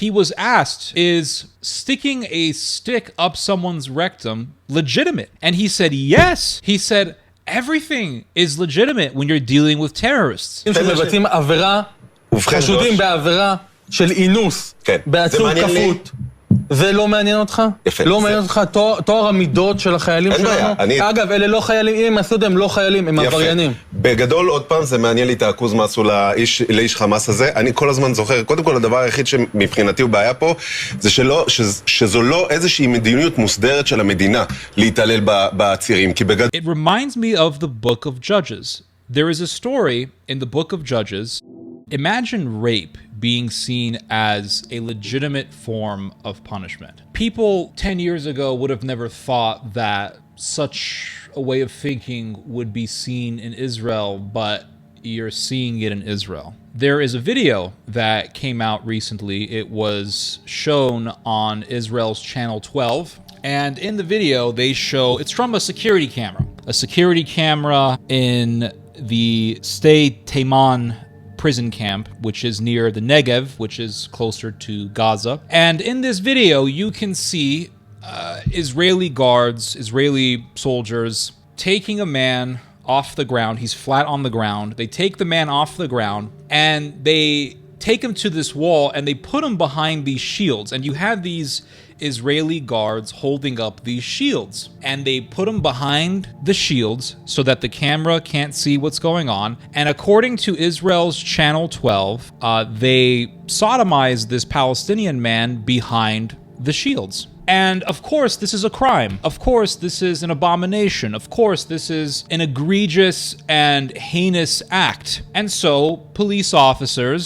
he was asked, is sticking a stick up someone's rectum legitimate? And he said, yes. He said, everything is legitimate when you're dealing with terrorists. שמבצעים עבירה, חשודים בעבירה של אינוס, בעצור כפות. זה לא מעניין אותך? לא מעניין אותך תואר המידות של החיילים שלנו? אגב, אלה לא חיילים, אם הם עשו הם לא חיילים, הם עבריינים. בגדול, עוד פעם, זה מעניין לי את העכוז מה עשו לאיש חמאס הזה. אני כל הזמן זוכר, קודם כל, הדבר היחיד שמבחינתי הוא בעיה פה, זה שזו לא איזושהי מדיניות מוסדרת של המדינה להתעלל בעצירים, כי בגדול... It reminds me of the book of Judges. There is a story in the book of Judges. Imagine rape being seen as a legitimate form of punishment. People 10 years ago would have never thought that such a way of thinking would be seen in Israel, but you're seeing it in Israel. There is a video that came out recently. It was shown on Israel's channel 12. And in the video, they show, it's from a security camera. A security camera in the Tate prison camp, which is near the Negev, which is closer to Gaza. And in this video, you can see Israeli guards, Israeli soldiers, taking a man off the ground. He's flat on the ground. They take the man off the ground, and they take him to this wall, and they put him behind these shields. And you have these Israeli guards holding up these shields, and they put them behind the shields so that the camera can't see what's going on. And according to Israel's channel 12, they sodomized this Palestinian man behind the shields. And of course, this is a crime. Of course, this is an abomination. Of course, this is an egregious and heinous act. And so, police officers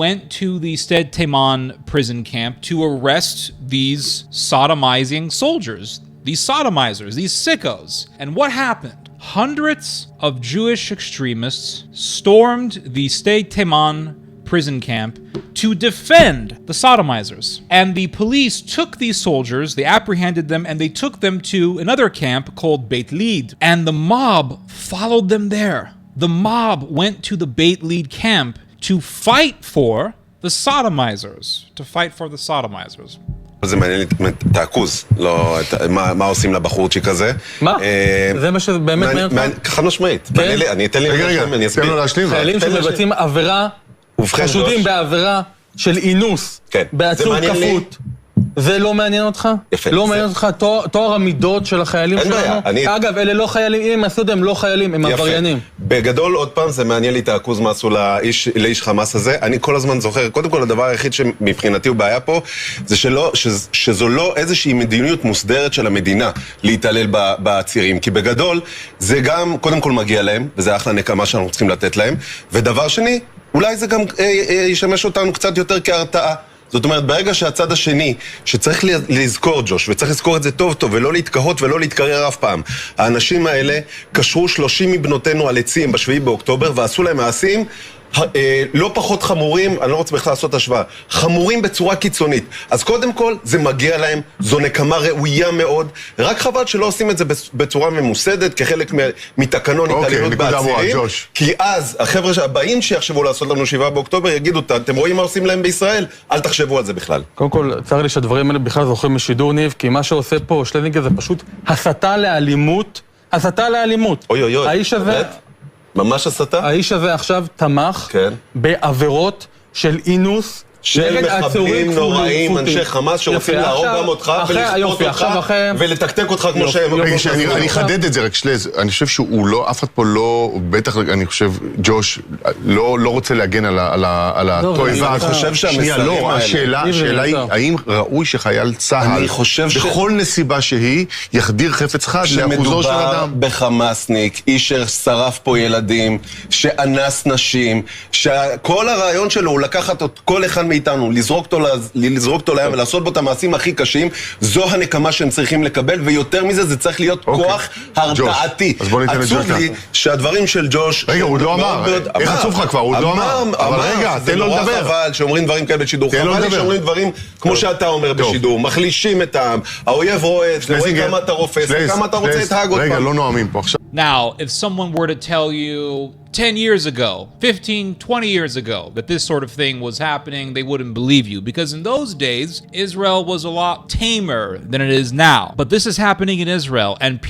went to the Sted Taman prison camp to arrest these sodomizing soldiers, these sodomizers, these sickos. And what happened? Hundreds of Jewish extremists stormed the Sted Taman prison camp to defend the sodomizers. And the police took these soldiers, they apprehended them, and they took them to another camp called Beit Lid. And the mob followed them there. The mob went to the Beit Lid camp to fight for the sodomizers. זה מעניין לי את העכוז, מה עושים לבחורצ'יק הזה. מה? זה מה שבאמת מעניין אותך? חד משמעית. אני אתן לי רגע, אני אסביר. חיילים שמבצעים עבירה, חשודים בעבירה של אינוס, בעצור כפות. זה לא מעניין אותך? לא מעניין אותך תואר המידות של החיילים שלנו? אגב, אלה לא חיילים, אם הם עשו הם לא חיילים, הם עבריינים. בגדול, עוד פעם, זה מעניין לי את העכוז מה עשו לאיש חמאס הזה. אני כל הזמן זוכר, קודם כל, הדבר היחיד שמבחינתי הוא בעיה פה, זה שזו לא איזושהי מדיניות מוסדרת של המדינה להתעלל בעצירים. כי בגדול, זה גם, קודם כל מגיע להם, וזה אחלה נקמה שאנחנו צריכים לתת להם. ודבר שני, אולי זה גם ישמש אותנו קצת יותר כהרתעה. זאת אומרת, ברגע שהצד השני, שצריך לזכור, ג'וש, וצריך לזכור את זה טוב טוב, ולא להתקהות ולא להתקרר אף פעם. האנשים האלה קשרו 30 מבנותינו על עצים ב7 באוקטובר, ועשו להם מעשים לא פחות חמורים, אני לא רוצה בכלל לעשות השוואה, חמורים בצורה קיצונית. אז קודם כל, זה מגיע להם, זו נקמה ראויה מאוד, רק חבל שלא עושים את זה בצורה ממוסדת, כחלק מתקנון התעללות בעצירים, כי אז החבר'ה הבאים שיחשבו לעשות לנו 7 באוקטובר יגידו, אתם רואים מה עושים להם בישראל? אל תחשבו על זה בכלל. קודם כל, צר לי שהדברים האלה בכלל זוכים משידור ניב, כי מה שעושה פה שלנינגר זה פשוט הסתה לאלימות, הסתה לאלימות. אוי, האיש הזה... ממש הסתה? האיש הזה עכשיו תמך בעבירות של אינוס של מחבלים נוראים, אנשי חמאס שרוצים להרוג גם אותך ולכפות אותך ולתקתק אותך כמו שהם. אני אחדד את זה רק שלז, אני חושב שהוא לא, אף אחד פה לא, בטח אני חושב, ג'וש, לא רוצה להגן על התועבה. אני חושב שהמסרים האלה. השאלה היא, האם ראוי שחייל צה"ל, בכל נסיבה שהיא, יחדיר חפץ חד לאחוזו של אדם? שמדובר בחמאסניק, איש ששרף פה ילדים, שאנס נשים, שכל הרעיון שלו הוא לקחת את כל אחד מאיתנו, לזרוק אותו לים ולעשות בו את המעשים הכי קשים, זו הנקמה שהם צריכים לקבל, ויותר מזה זה צריך להיות כוח הרתעתי. עצוב לי שהדברים של ג'וש... רגע, הוא לא אמר, איך עצוב לך כבר? הוא לא אמר. אבל רגע, תן לו לדבר. זה נורא חבל שאומרים דברים כאלה בשידור. חבל לי שאומרים דברים כמו שאתה אומר בשידור, מחלישים את העם, האויב רואה כמה אתה רופס, כמה אתה רוצה את האג עוד פעם. רגע, לא נועמים פה עכשיו. Now, if someone were to tell you 10 years ago, 15, 20 years ago, that this sort of thing was happening, they wouldn't believe you, because in those days, Israel was a lot tamer than it is now. But this is happening in Israel, and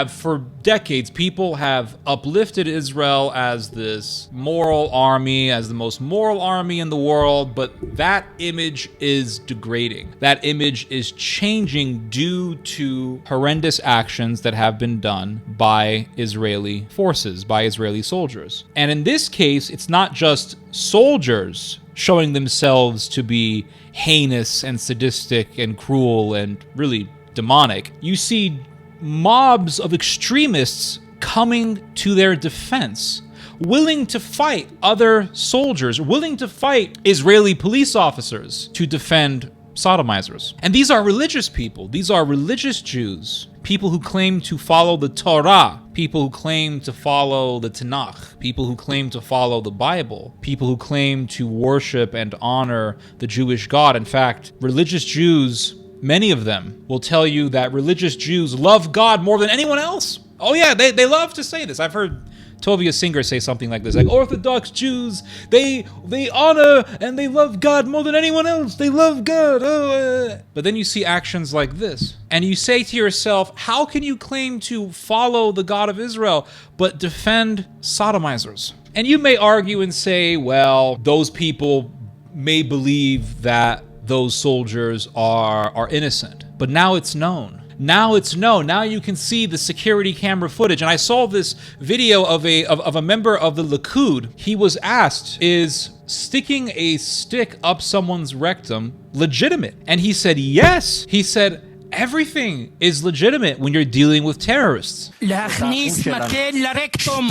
for decades, people have uplifted Israel as this moral army, as the most moral army in the world, but that image is degrading. That image is changing due to horrendous actions that have been done by Israeli forces, by Israeli soldiers. And in this case, it's not just soldiers showing themselves to be heinous and sadistic and cruel and really demonic. You see mobs of extremists coming to their defense, willing to fight other soldiers, willing to fight Israeli police officers to defend sodomizers. And these are religious people. These are religious Jews, people who claim to follow the Torah, people who claim to follow the Tanakh, people who claim to follow the Bible, people who claim to worship and honor the Jewish God. In fact, religious Jews, many of them will tell you that religious Jews love God more than anyone else. Oh yeah, they love to say this. I've heard Tovia Singer say something like this, like Orthodox Jews, they honor and they love God more than anyone else. They love God. But then you see actions like this, and you say to yourself, how can you claim to follow the God of Israel but defend sodomizers? And you may argue and say, well, those people may believe that those soldiers are innocent. But now it's known. Now it's known. Now you can see the security camera footage. And I saw this video of a member of the Likud. He was asked, is sticking a stick up someone's rectum legitimate? And he said, yes. He said, everything is legitimate when you're dealing with terrorists. להכניס מקל לרקטום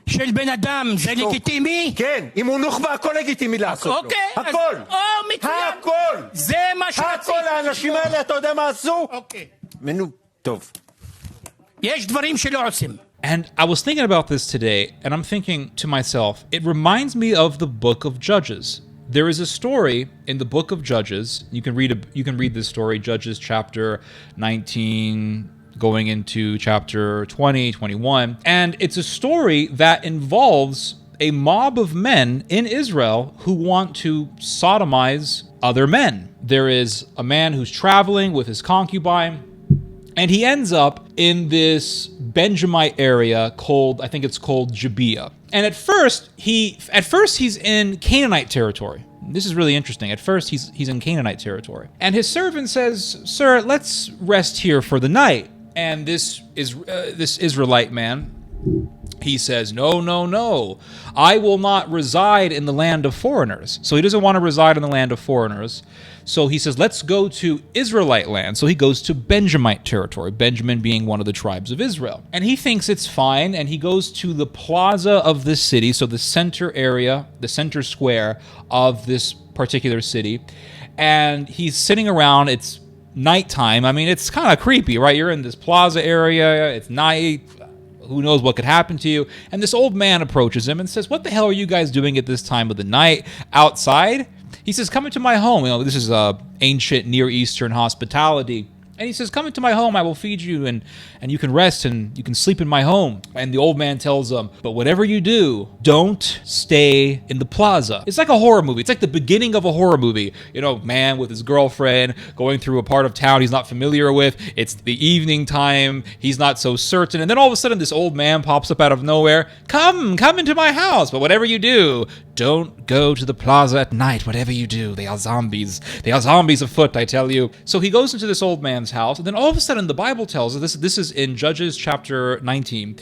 של בן אדם זה לגיטימי? כן, אם הוא נוח'בה הכל לגיטימי לעשות לו. אוקיי. הכל. מצוין. הכל. זה מה שרציתי. הכל, האנשים האלה, אתה יודע מה עשו? אוקיי. טוב. יש דברים שלא עושים. And I was thinking about this today, and I'm thinking to myself, it reminds me of the book of Judges. There is a story in the book of Judges. You can read this story, Judges chapter 19, going into chapter 20, 21. And it's a story that involves a mob of men in Israel who want to sodomize other men. There is a man who's traveling with his concubine, and he ends up in this Benjamite area called, I think it's called Gibeah. And at first he's in Canaanite territory. This is really interesting. At first he's in Canaanite territory. And his servant says, "Sir, let's rest here for the night." And this Israelite man, he says, no, I will not reside in the land of foreigners. So he doesn't want to reside in the land of foreigners. So he says, let's go to Israelite land. So he goes to Benjamite territory, Benjamin being one of the tribes of Israel. And he thinks it's fine, and he goes to the plaza of this city, so the center area, the center square of this particular city. And he's sitting around, it's nighttime. I mean, it's kind of creepy, right? You're in this plaza area, it's night, who knows what could happen to you. And this old man approaches him and says, "What the hell are you guys doing at this time of the night outside?" He says, "Come into my home." You know, this is ancient Near Eastern hospitality. And he says, "Come into my home, I will feed you, and you can rest, and you can sleep in my home." And the old man tells him, "But whatever you do, don't stay in the plaza." It's like a horror movie. It's like the beginning of a horror movie. You know, man with his girlfriend going through a part of town he's not familiar with. It's the evening time. He's not so certain. And then all of a sudden, this old man pops up out of nowhere. Come into my house. But whatever you do, don't go to the plaza at night. Whatever you do, they are zombies. They are zombies afoot, I tell you. So he goes into this old man's house, and then all of a sudden the Bible tells us, this is in Judges chapter 19,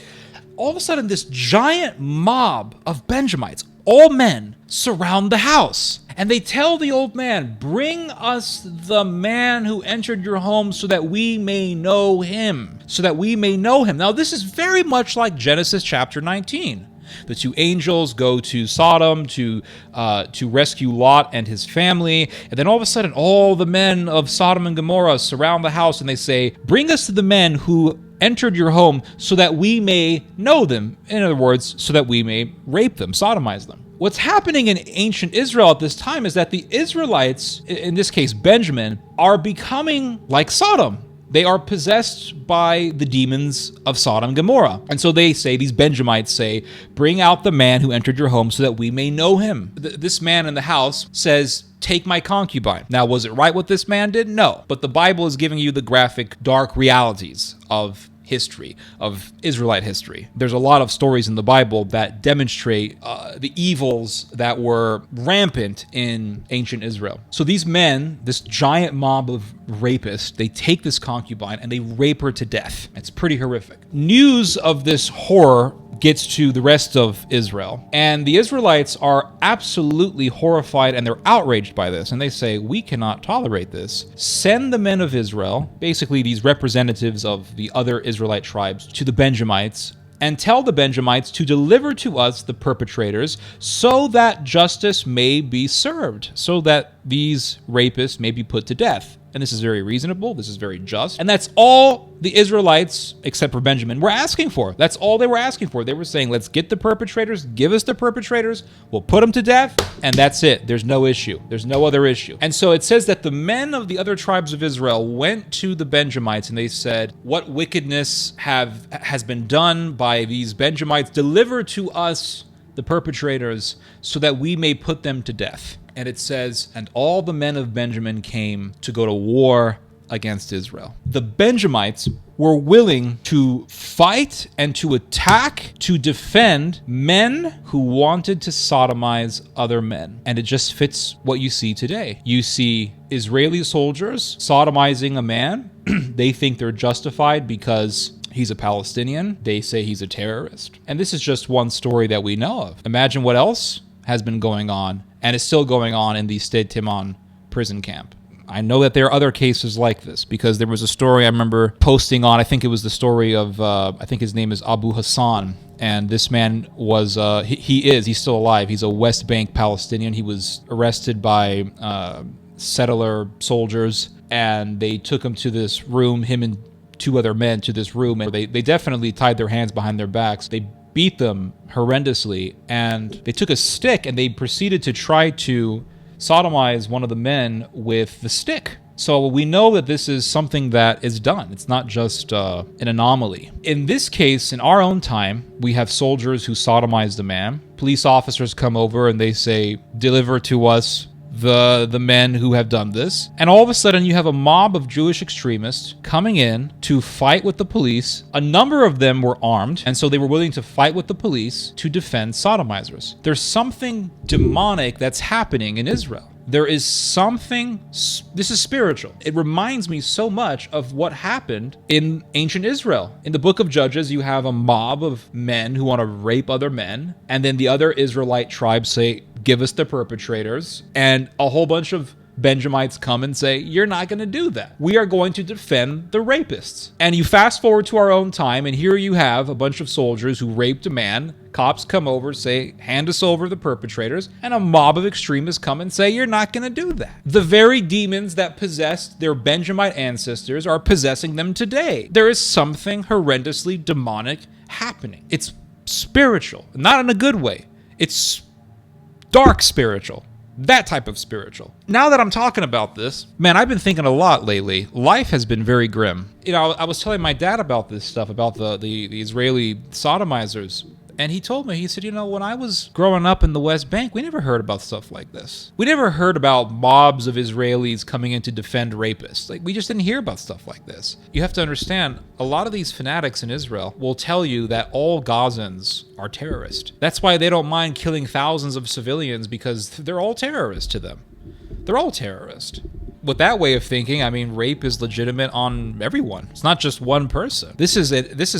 all of a sudden this giant mob of Benjamites, all men, surround the house. And they tell the old man, "Bring us the man who entered your home so that we may know him." So that we may know him. Now this is very much like Genesis chapter 19. The two angels go to Sodom to rescue Lot and his family. And then all of a sudden, all the men of Sodom and Gomorrah surround the house and they say, "Bring us to the men who entered your home so that we may know them." In other words, so that we may rape them, sodomize them. What's happening in ancient Israel at this time is that the Israelites, in this case Benjamin, are becoming like Sodom. They are possessed by the demons of Sodom and Gomorrah. And so they say, these Benjamites say, bring out the man who entered your home so that we may know him. This man in the house says, take my concubine. Now, was it right what this man did? No. But the Bible is giving you the graphic, dark realities of history, of Israelite history. There's a lot of stories in the Bible that demonstrate the evils that were rampant in ancient Israel. So these men, this giant mob of rapists, they take this concubine and they rape her to death. It's pretty horrific. News of this horror gets to the rest of Israel, and the Israelites are absolutely horrified and they're outraged by this, and they say, we cannot tolerate this. Send the men of Israel, basically these representatives of the other Israelite tribes, to the Benjamites, and tell the Benjamites to deliver to us the perpetrators so that justice may be served, so that these rapists may be put to death. And this is very reasonable. This is very just. And that's all the Israelites, except for Benjamin, were asking for. That's all they were asking for. They were saying, let's get the perpetrators, give us the perpetrators, we'll put them to death, and that's it. There's no issue. There's no other issue. And so it says that the men of the other tribes of Israel went to the Benjamites and they said, what wickedness has been done by these Benjamites? Deliver to us the perpetrators so that we may put them to death. And it says, and all the men of Benjamin came to go to war against Israel. The Benjamites were willing to fight and to attack, to defend men who wanted to sodomize other men. And it just fits what you see today. You see Israeli soldiers sodomizing a man. They think they're justified because he's a Palestinian. They say he's a terrorist. And this is just one story that we know of. Imagine what else has been going on and is still going on in the State Timon prison camp. I know that there are other cases like this because there was a story I remember posting on, I think it was the story of, I think his name is Abu Hassan. And this man was, he's still alive. He's a West Bank Palestinian. He was arrested by settler soldiers and they took him to this room, him and two other men to this room. And they definitely tied their hands behind their backs. They beat them horrendously, and they took a stick and they proceeded to try to sodomize one of the men with the stick. So we know that this is something that is done. It's not just an anomaly. In this case, in our own time, we have soldiers who sodomized a man. Police officers come over and they say, deliver to us the men who have done this. And all of a sudden you have a mob of Jewish extremists coming in to fight with the police. A number of them were armed, and so they were willing to fight with the police to defend sodomizers. There's something demonic that's happening in Israel. There is something, this is spiritual. It reminds me so much of what happened in ancient Israel. In the book of Judges, you have a mob of men who want to rape other men, and then the other Israelite tribes say, give us the perpetrators, and a whole bunch of Benjamites come and say, you're not going to do that. We are going to defend the rapists. And you fast forward to our own time, and here you have a bunch of soldiers who raped a man. Cops come over, say, hand us over the perpetrators, and a mob of extremists come and say, you're not going to do that. The very demons that possessed their Benjamite ancestors are possessing them today. There is something horrendously demonic happening. It's spiritual, not in a good way. It's dark spiritual. That type of spiritual. Now that I'm talking about this, man, I've been thinking a lot lately. Life has been very grim. You know, I was telling my dad about this stuff, about the Israeli Sodomizers. And he told me, he said, you know, when I was growing up in the West Bank, we never heard about stuff like this. We never heard about mobs of Israelis coming in to defend rapists. Like, we just didn't hear about stuff like this. You have to understand, a lot of these fanatics in Israel will tell you that all Gazans are terrorists. That's why they don't mind killing thousands of civilians, because they're all terrorists to them. They're all terrorists. With that way of thinking, I mean, rape is legitimate on everyone. It's not just one person. This is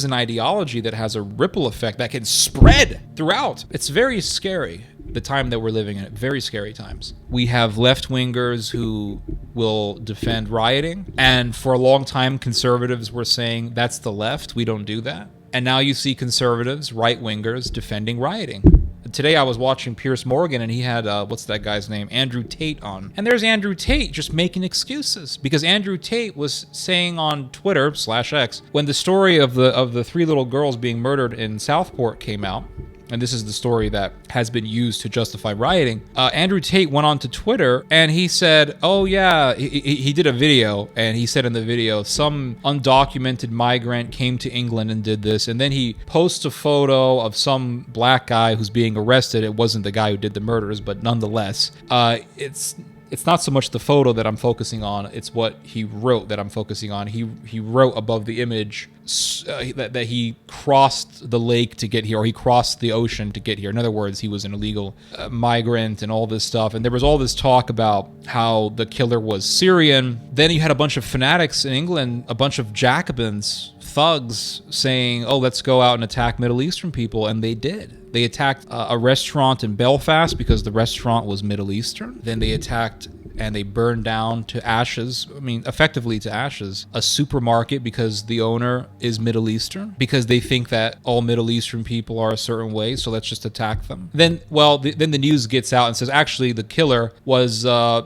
an ideology that has a ripple effect that can spread throughout. It's very scary, the time that we're living in. Very scary times. We have left-wingers who will defend rioting, and for a long time, conservatives were saying, that's the left, we don't do that. And now you see conservatives, right-wingers, defending rioting. Today I was watching Piers Morgan, and he had, what's that guy's name? Andrew Tate on. And there's Andrew Tate just making excuses. Because Andrew Tate was saying on Twitter /X, when the story of the three little girls being murdered in Southport came out, and this is the story that has been used to justify rioting. Andrew Tate went on to Twitter and he said, oh yeah, he did a video, and he said in the video, some undocumented migrant came to England and did this, and then he posts a photo of some black guy who's being arrested. It wasn't the guy who did the murders, but nonetheless, it's not so much the photo that I'm focusing on, it's what he wrote that I'm focusing on. He wrote above the image that he crossed the lake to get here, or he crossed the ocean to get here. In other words, he was an illegal migrant and all this stuff. And there was all this talk about how the killer was Syrian. Then you had a bunch of fanatics in England, a bunch of Jacobins, thugs, saying, oh, let's go out and attack Middle Eastern people. And they did. They attacked a restaurant in Belfast because the restaurant was Middle Eastern. Then they attacked and they burned down to ashes, effectively to ashes, a supermarket because the owner is Middle Eastern, because they think that all Middle Eastern people are a certain way, so let's just attack them. Then the news gets out and says, actually, the killer was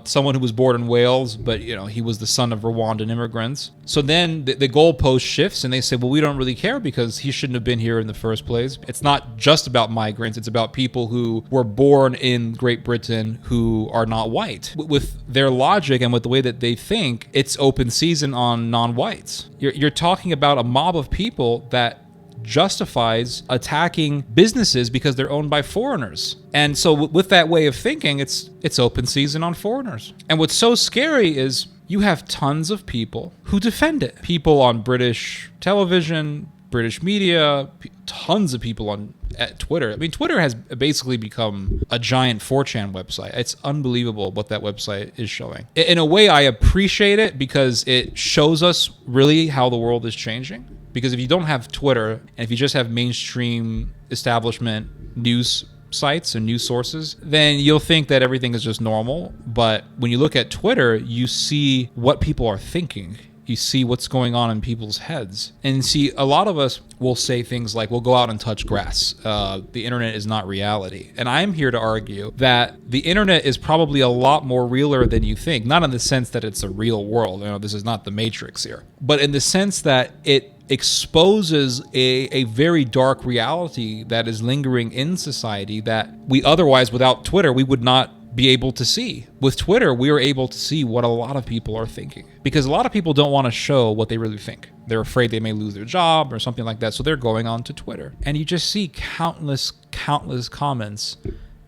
someone who was born in Wales, but, he was the son of Rwandan immigrants. So then the goalpost shifts and they say, well, we don't really care because he shouldn't have been here in the first place. It's not just about migrants. It's about people who were born in Great Britain who are not white. With their logic and with the way that they think, it's open season on non-whites. You're talking about a mob of people that justifies attacking businesses because they're owned by foreigners. And so with that way of thinking, it's open season on foreigners. And what's so scary is you have tons of people who defend it. People on British television, British media, tons of people at Twitter. Twitter has basically become a giant 4chan website. It's unbelievable what that website is showing. In a way, I appreciate it because it shows us really how the world is changing. Because if you don't have Twitter, and if you just have mainstream establishment news sites and news sources, then you'll think that everything is just normal. But when you look at Twitter, you see what people are thinking. You see what's going on in people's heads. And see, a lot of us will say things like, we'll go out and touch grass. The internet is not reality. And I'm here to argue that the internet is probably a lot more realer than you think. Not in the sense that it's a real world. This is not the Matrix here. But in the sense that it exposes a very dark reality that is lingering in society that we otherwise, without Twitter, we would not be able to see. With Twitter, we are able to see what a lot of people are thinking. Because a lot of people don't want to show what they really think. They're afraid they may lose their job or something like that, so they're going on to Twitter. And you just see countless comments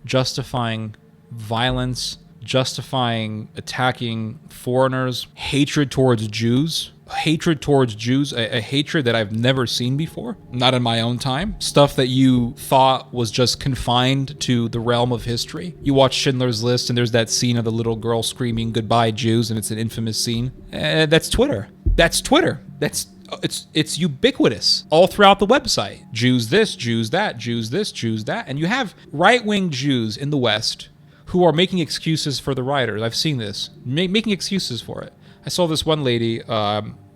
justifying violence, justifying attacking foreigners, hatred towards Jews, a hatred that I've never seen before, not in my own time. Stuff that you thought was just confined to the realm of history. You watch Schindler's List and there's that scene of the little girl screaming goodbye Jews, and it's an infamous scene. That's Twitter. That's Twitter. It's ubiquitous all throughout the website. Jews this, Jews that, Jews this, Jews that. And you have right-wing Jews in the West who are making excuses for the rioters. I've seen this, making excuses for it. I saw this one lady,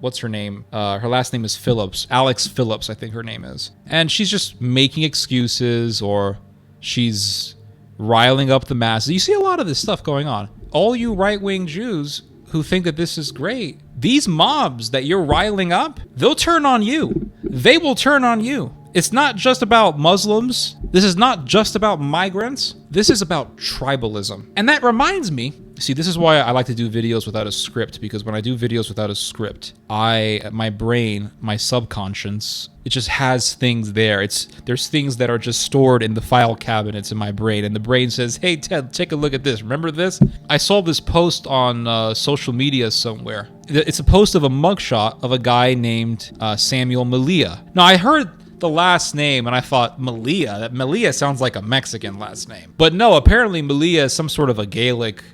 what's her name? Her last name is Phillips. Alex Phillips, I think her name is. And she's just making excuses, or she's riling up the masses. You see a lot of this stuff going on. All you right-wing Jews who think that this is great, these mobs that you're riling up, they'll turn on you. They will turn on you. It's not just about Muslims. This is not just about migrants. This is about tribalism. And that reminds me, see, this is why I like to do videos without a script, because when I do videos without a script, my brain, my subconscious, it just has things there. There's things that are just stored in the file cabinets in my brain, and the brain says, hey, Ted, take a look at this. Remember this? I saw this post on social media somewhere. It's a post of a mugshot of a guy named Samuel Malia. Now, I heard the last name and I thought Malia. That Malia sounds like a Mexican last name. But no, apparently Malia is some sort of a Gaelic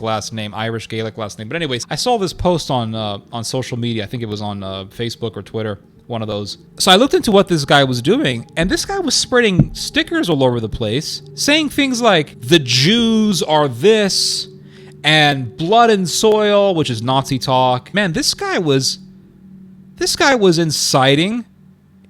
last name, Irish Gaelic last name. But anyways, I saw this post on social media. I think it was on Facebook or Twitter, one of those. So I looked into what this guy was doing, and this guy was spreading stickers all over the place, saying things like, the Jews are this, and blood and soil, which is Nazi talk. Man, this guy was inciting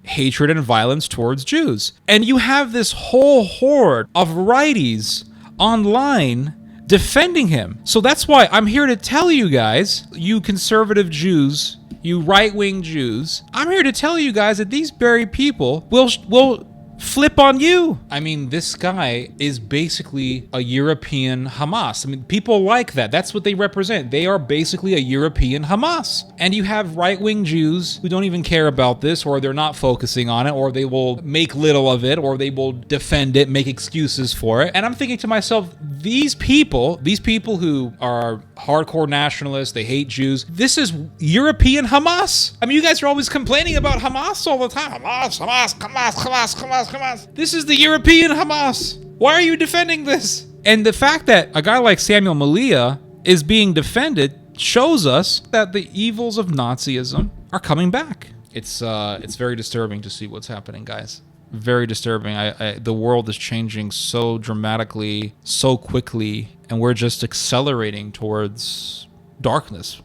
hatred and violence towards Jews. And you have this whole horde of righties online defending him. So that's why I'm here to tell you guys, you conservative Jews, you right-wing Jews, I'm here to tell you guys that these very people will flip on you. I mean, this guy is basically a European Hamas. I mean, people like that. That's what they represent. They are basically a European Hamas. And you have right-wing Jews who don't even care about this, or they're not focusing on it, or they will make little of it, or they will defend it, make excuses for it. And I'm thinking to myself, these people who are hardcore nationalists, they hate Jews, this is European Hamas. I mean, you guys are always complaining about Hamas all the time. Hamas. This is the European Hamas. Why are you defending this? And the fact that a guy like Samuel Malia is being defended shows us that the evils of Nazism are coming back. It's very disturbing to see what's happening, guys. Very disturbing. The world is changing so dramatically, so quickly, and we're just accelerating towards darkness.